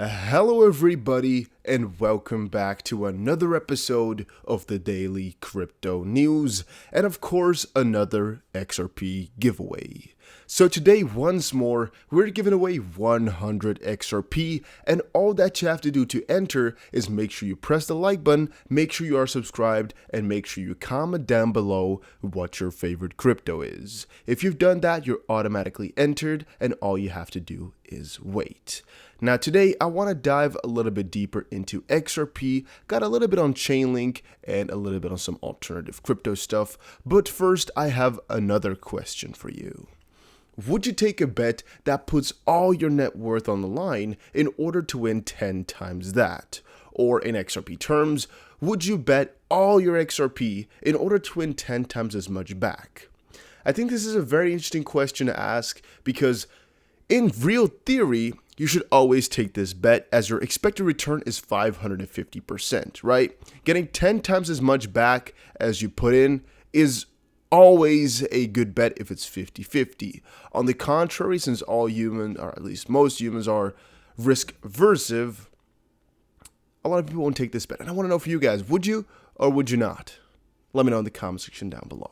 Hello everybody and welcome back to another episode of the Daily Crypto News and of course another XRP giveaway. So today once more we're giving away 100 XRP and all that you have to do to enter is make sure you press the like button, make sure you are subscribed and make sure you comment down below what your favorite crypto is. If you've done that you're automatically entered and all you have to do is wait. Now today I want to dive a little bit deeper into XRP, got a little bit on Chainlink and a little bit on some alternative crypto stuff, but first I have another question for you. Would you take a bet that puts all your net worth on the line in order to win 10 times that? Or in XRP terms, would you bet all your XRP in order to win 10 times as much back? I think this is a very interesting question to ask because in real theory, you should always take this bet as your expected return is 550%, right? Getting 10 times as much back as you put in is always a good bet if it's 50-50. On the contrary, since all humans, or at least most humans, are risk aversive, a lot of people won't take this bet. And I want to know for you guys, would you or would you not? Let me know in the comment section down below.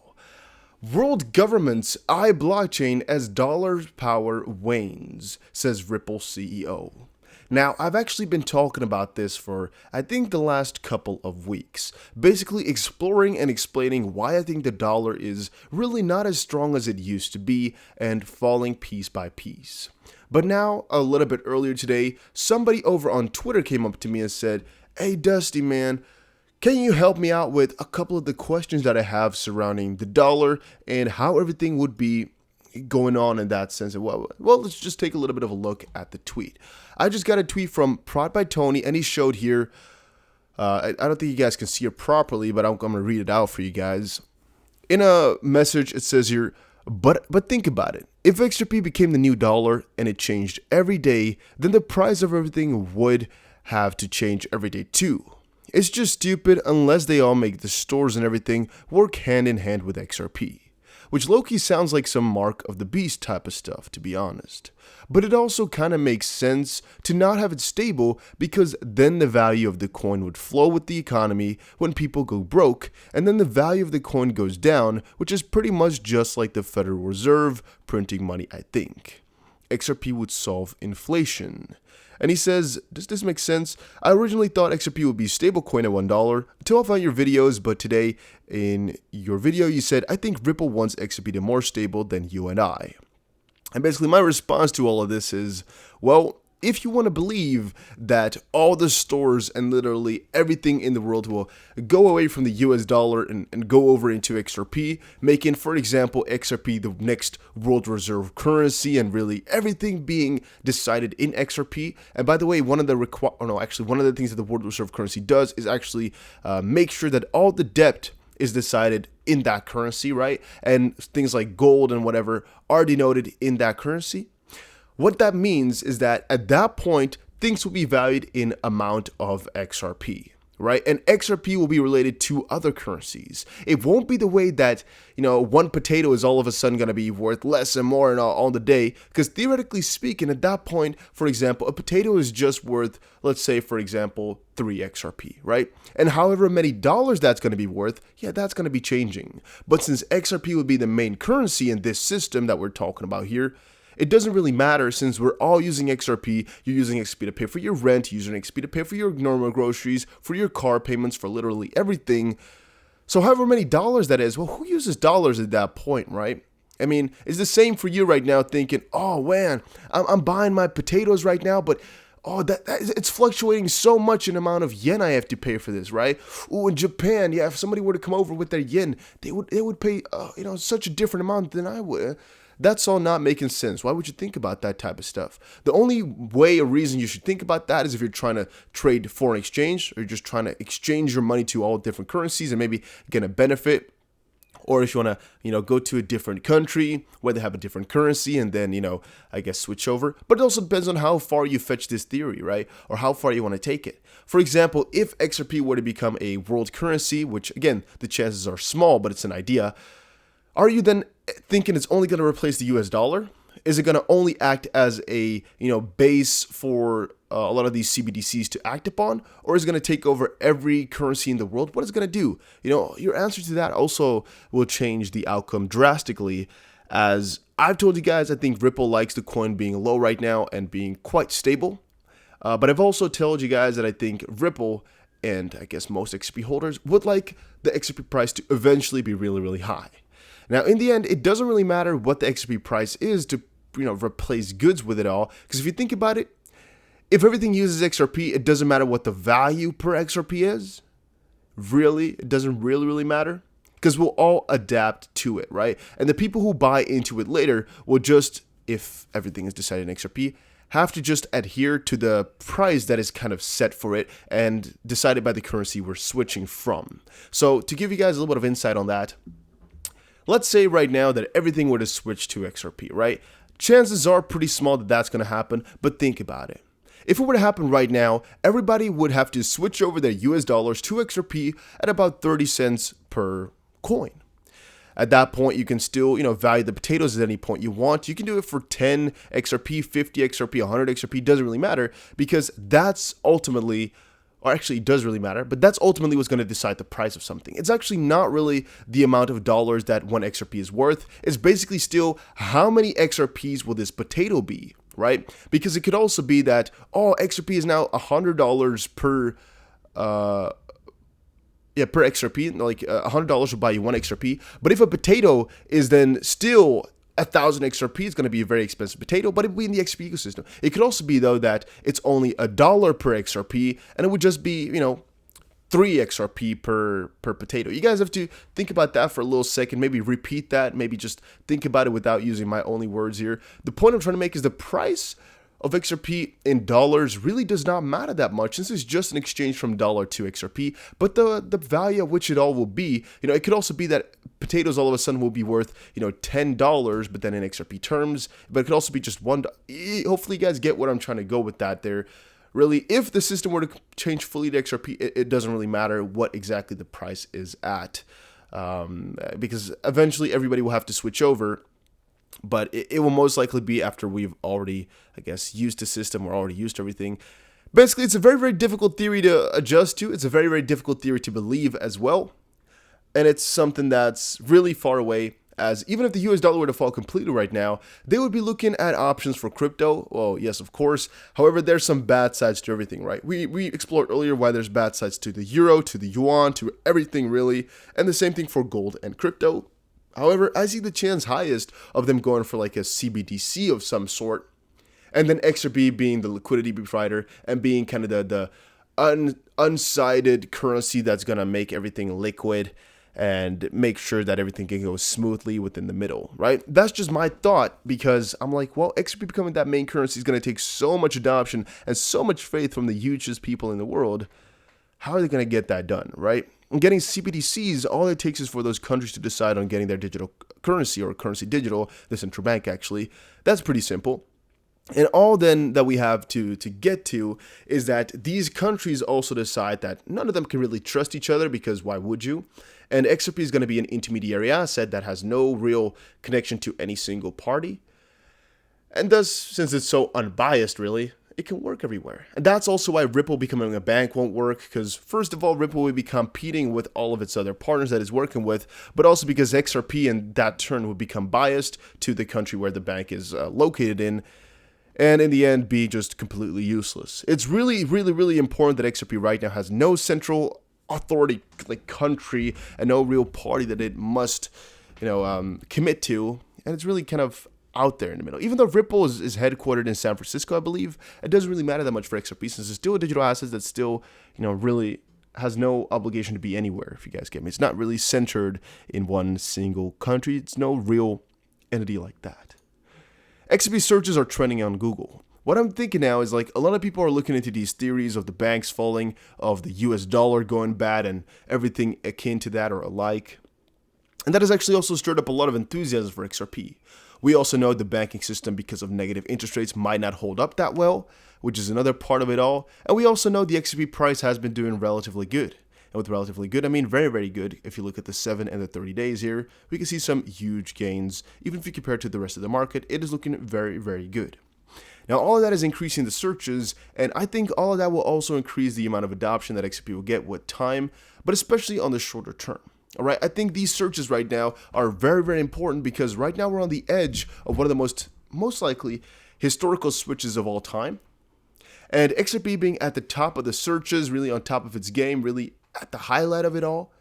World governments eye blockchain as dollar power wanes, says Ripple CEO. Now, I've actually been talking about this for, I think, the last couple of weeks, basically exploring and explaining why I think the dollar is really not as strong as it used to be and falling piece by piece. But now, a little bit earlier today, somebody over on Twitter came up to me and said, "Hey, Dusty, man, can you help me out with a couple of the questions that I have surrounding the dollar and how everything would be going on in that sense?" Well, let's just take a little bit of a look at the tweet. I just got a tweet from Prod by Tony, and he showed here, I don't think you guys can see it properly, but I'm going to read it out for you guys. In a message, it says here, but think about it. If XRP became the new dollar and it changed every day, then the price of everything would have to change every day too. It's just stupid unless they all make the stores and everything work hand in hand with XRP. Which low-key sounds like some Mark of the Beast type of stuff, to be honest. But it also kind of makes sense to not have it stable because then the value of the coin would flow with the economy when people go broke, and then the value of the coin goes down, which is pretty much just like the Federal Reserve printing money, I think. XRP would solve inflation. And he says, does this make sense? I originally thought XRP would be stablecoin at $1 until I found your videos, but today in your video you said, I think Ripple wants XRP to be more stable than you and I. And basically my response to all of this is, well, if you want to believe that all the stores and literally everything in the world will go away from the US dollar and go over into XRP, making, for example, XRP the next world reserve currency and really everything being decided in XRP. And by the way, one of the things that the world reserve currency does is actually make sure that all the debt is decided in that currency, right? And things like gold and whatever are denoted in that currency. What that means is that at that point, things will be valued in amount of XRP, right? And XRP will be related to other currencies. It won't be the way that, one potato is all of a sudden going to be worth less and more and all the day. Because theoretically speaking, at that point, for example, a potato is just worth, let's say, for example, 3 XRP, right? And however many dollars that's going to be worth, that's going to be changing. But since XRP would be the main currency in this system that we're talking about here, it doesn't really matter since we're all using XRP. You're using XRP to pay for your rent, you're using XRP to pay for your normal groceries, for your car payments, for literally everything. So however many dollars that is, well, who uses dollars at that point, right? I mean, it's the same for you right now thinking, oh man, I'm buying my potatoes right now, but it's fluctuating so much in amount of yen I have to pay for this, right? Ooh, in Japan, if somebody were to come over with their yen, they would pay, such a different amount than I would. That's all not making sense. Why would you think about that type of stuff? The only way or reason you should think about that is if you're trying to trade foreign exchange or you're just trying to exchange your money to all different currencies and maybe get a benefit. Or if you want to, go to a different country where they have a different currency and then, switch over. But it also depends on how far you fetch this theory, right? Or how far you want to take it. For example, if XRP were to become a world currency, which again, the chances are small, but it's an idea. Are you then thinking it's only going to replace the US dollar? Is it going to only act as a, base for a lot of these CBDCs to act upon, or is it going to take over every currency in the world? What is it going to do? Your answer to that also will change the outcome drastically. As I've told you guys, I think Ripple likes the coin being low right now and being quite stable. But I've also told you guys that I think Ripple and I guess most XRP holders would like the XRP price to eventually be really, really high. Now, in the end, it doesn't really matter what the XRP price is to replace goods with it all. Because if you think about it, if everything uses XRP, it doesn't matter what the value per XRP is. Really, it doesn't really matter. Because we'll all adapt to it, right? And the people who buy into it later will just, if everything is decided in XRP, have to just adhere to the price that is kind of set for it and decided by the currency we're switching from. So to give you guys a little bit of insight on that, let's say right now that everything were to switch to XRP, right? Chances are pretty small that that's going to happen, but think about it. If it were to happen right now, everybody would have to switch over their US dollars to XRP at about 30 cents per coin. At that point, you can still, value the potatoes at any point you want. You can do it for 10 XRP, 50 XRP, 100 XRP, doesn't really matter, because that's ultimately, or actually it does really matter, but that's ultimately what's going to decide the price of something. It's actually not really the amount of dollars that one XRP is worth. It's basically still how many XRPs will this potato be, right? Because it could also be that, XRP is now $100 per XRP, like $100 will buy you one XRP. But if a potato is then still 1,000 XRP, it's going to be a very expensive potato, but it would be in the XRP ecosystem. It could also be, though, that it's only $1 per XRP, and it would just be, 3 XRP per potato. You guys have to think about that for a little second, maybe repeat that, maybe just think about it without using my only words here. The point I'm trying to make is the price of XRP in dollars really does not matter that much, since it's just an exchange from dollar to XRP, but the value at which it all will be, it could also be that potatoes all of a sudden will be worth, $10, but then in XRP terms, but it could also be just $1. Hopefully you guys get what I'm trying to go with that there. Really, if the system were to change fully to XRP, it doesn't really matter what exactly the price is at, because eventually everybody will have to switch over. But it will most likely be after we've already, used the system or already used everything. Basically, it's a very, very difficult theory to adjust to. It's a very, very difficult theory to believe as well. And it's something that's really far away, as even if the US dollar were to fall completely right now, they would be looking at options for crypto. Well, yes, of course. However, there's some bad sides to everything, right? We explored earlier why there's bad sides to the euro, to the yuan, to everything really. And the same thing for gold and crypto. However, I see the chance highest of them going for like a CBDC of some sort, and then XRP being the liquidity provider and being kind of the unsided currency that's going to make everything liquid and make sure that everything can go smoothly within the middle, right? That's just my thought, because I'm like, well, XRP becoming that main currency is going to take so much adoption and so much faith from the hugest people in the world. How are they going to get that done, right? And getting CBDCs, all it takes is for those countries to decide on getting their digital currency, or currency digital, the central bank actually. That's pretty simple. And all then that we have to get to is that these countries also decide that none of them can really trust each other, because why would you? And XRP is going to be an intermediary asset that has no real connection to any single party. And thus, since it's so unbiased really, it can work everywhere. And that's also why Ripple becoming a bank won't work, because first of all, Ripple will be competing with all of its other partners that it's working with, but also because XRP in that turn would become biased to the country where the bank is located in, and in the end be just completely useless. It's really, really, really important that XRP right now has no central authority, like country, and no real party that it must, commit to, and it's really kind of out there in the middle. Even though Ripple is headquartered in San Francisco, I believe, it doesn't really matter that much for XRP, since it's still a digital asset that still, really has no obligation to be anywhere, if you guys get me. It's not really centered in one single country. It's no real entity like that. XRP searches are trending on Google. What I'm thinking now is, like, a lot of people are looking into these theories of the banks falling, of the US dollar going bad, and everything akin to that or alike. And that has actually also stirred up a lot of enthusiasm for XRP. We also know the banking system, because of negative interest rates, might not hold up that well, which is another part of it all. And we also know the XRP price has been doing relatively good. And with relatively good, I mean very, very good. If you look at the 7 and the 30 days here, we can see some huge gains. Even if you compare it to the rest of the market, it is looking very, very good. Now, all of that is increasing the searches, and I think all of that will also increase the amount of adoption that XRP will get with time, but especially on the shorter term. All right, I think these searches right now are very, very important because right now we're on the edge of one of the most likely historical switches of all time. And XRP being at the top of the searches, really on top of its game, really at the highlight of it all,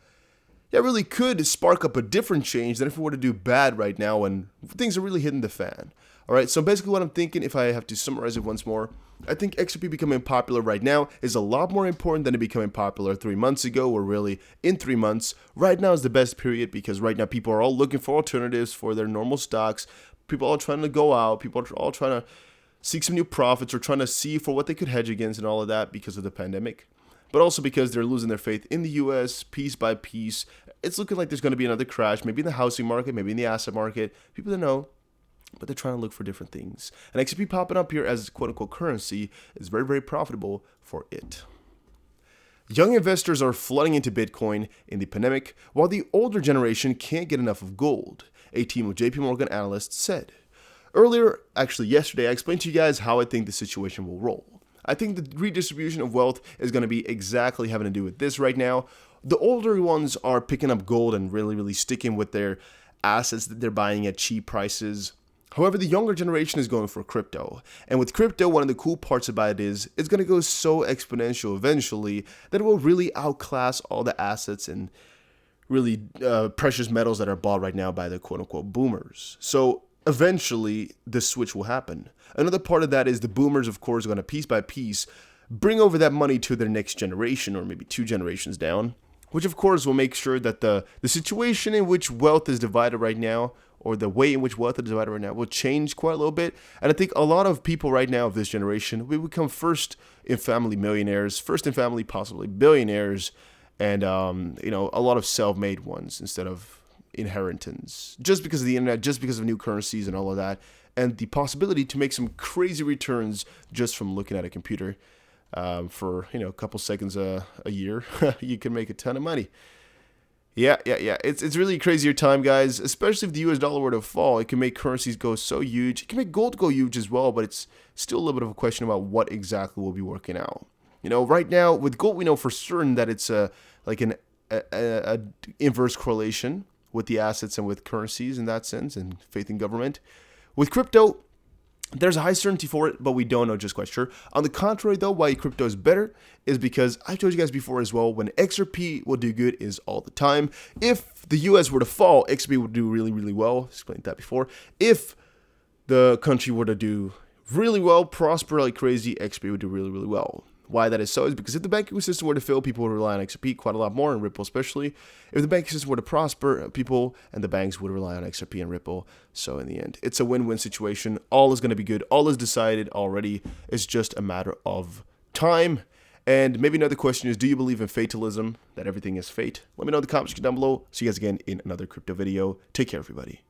that really could spark up a different change than if we were to do bad right now when things are really hitting the fan. All right, so basically what I'm thinking, if I have to summarize it once more, I think XRP becoming popular right now is a lot more important than it becoming popular 3 months ago, or really in 3 months. Right now is the best period because right now people are all looking for alternatives for their normal stocks. People are all trying to go out. People are all trying to seek some new profits or trying to see for what they could hedge against and all of that because of the pandemic. But also because they're losing their faith in the US piece by piece. It's looking like there's going to be another crash, maybe in the housing market, maybe in the asset market. People don't know, but they're trying to look for different things. And XRP popping up here as quote-unquote currency is very, very profitable for it. Young investors are flooding into Bitcoin in the pandemic, while the older generation can't get enough of gold, a team of JP Morgan analysts said. Earlier, actually yesterday, I explained to you guys how I think the situation will roll. I think the redistribution of wealth is going to be exactly having to do with this right now. The older ones are picking up gold and really, really sticking with their assets that they're buying at cheap prices. However, the younger generation is going for crypto. And with crypto, one of the cool parts about it is it's going to go so exponential eventually that it will really outclass all the assets and really precious metals that are bought right now by the quote-unquote boomers. So eventually, this switch will happen. Another part of that is the boomers, of course, are going to piece by piece bring over that money to their next generation or maybe 2 generations down, which of course will make sure that the situation in which wealth is divided right now, or the way in which wealth is divided right now, will change quite a little bit. And I think a lot of people right now of this generation will become first in family millionaires, first in family possibly billionaires, and a lot of self-made ones instead of inheritance, just because of the internet, just because of new currencies and all of that, and the possibility to make some crazy returns just from looking at a computer. For a couple seconds a year, you can make a ton of money. Yeah. It's really a crazier time, guys. Especially if the US dollar were to fall, it can make currencies go so huge. It can make gold go huge as well, but it's still a little bit of a question about what exactly will be working out. Right now with gold, we know for certain that it's like an inverse correlation with the assets and with currencies in that sense, and faith in government. With crypto, there's a high certainty for it, but we don't know just quite sure. On the contrary, though, why crypto is better is because I've told you guys before as well, when XRP will do good is all the time. If the US were to fall, XRP would do really, really well. Explained that before. If the country were to do really well, prosper like crazy, XRP would do really, really well. Why that is so is because if the banking system were to fail, people would rely on XRP quite a lot more, and Ripple especially. If the banking system were to prosper, people and the banks would rely on XRP and Ripple. So in the end, it's a win-win situation. All is going to be good. All is decided already. It's just a matter of time. And maybe another question is, do you believe in fatalism, that everything is fate? Let me know in the comments down below. See you guys again in another crypto video. Take care, everybody.